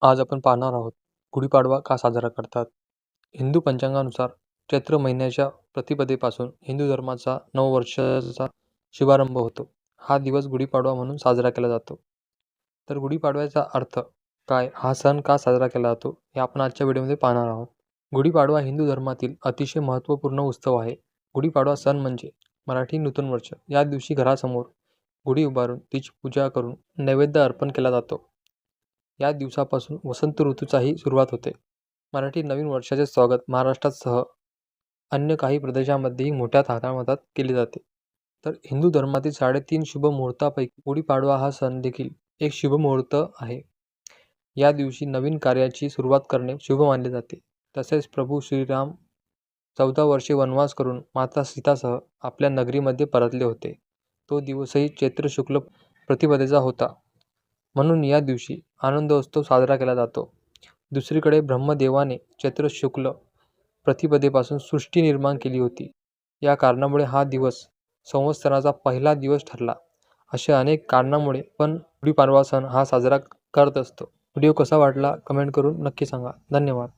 आज आपण पाहणार आहोत गुढीपाडवा का साजरा करतात. हिंदू पंचांगानुसार चैत्र महिन्याच्या प्रतिपदेपासून हिंदू धर्माचा नववर्षाचा शुभारंभ होतो. हा दिवस गुढीपाडवा म्हणून साजरा केला जातो. तर गुढीपाडव्याचा अर्थ काय, हा सण का साजरा केला जातो, हे आपण आजच्या व्हिडिओमध्ये पाहणार आहोत. गुढीपाडवा हिंदू धर्मातील अतिशय महत्त्वपूर्ण उत्सव आहे. गुढीपाडवा सण म्हणजे मराठी नूतन वर्ष. या दिवशी घरासमोर गुढी उभारून तिची पूजा करून नैवेद्य अर्पण केला जातो. या दिवसापासून वसंत ऋतूचाही सुरुवात होते. मराठी नवीन वर्षाचे स्वागत महाराष्ट्रासह अन्य काही प्रदेशांमध्येही मोठ्या थाटामाटात केले जाते. तर हिंदू धर्मातील 3.5 शुभ मुहूर्तापैकी गुढीपाडवा हा सण देखील एक शुभ मुहूर्त आहे. या दिवशी नवीन कार्याची सुरुवात करणे शुभ मानले जाते. तसेच प्रभू श्रीराम 14 वर्षे वनवास करून माता सीतासह आपल्या नगरीमध्ये परतले होते. तो दिवसही चैत्र शुक्ल प्रतिपदेचा होता. म्हणून या दिवशी आनंदोत्सव साजरा केला जातो. दुसरीकडे ब्रह्मदेवाने चैत्र शुक्ल प्रतिपदेपासून सृष्टी निर्माण केली होती. या कारणामुळे हा दिवस संवत्सराचा पहिला दिवस ठरला. अशा अनेक कारणामुळे पण गुढीपाडवा सण हा साजरा करत असतो. व्हिडिओ कसा वाटला कमेंट करून नक्की सांगा. धन्यवाद.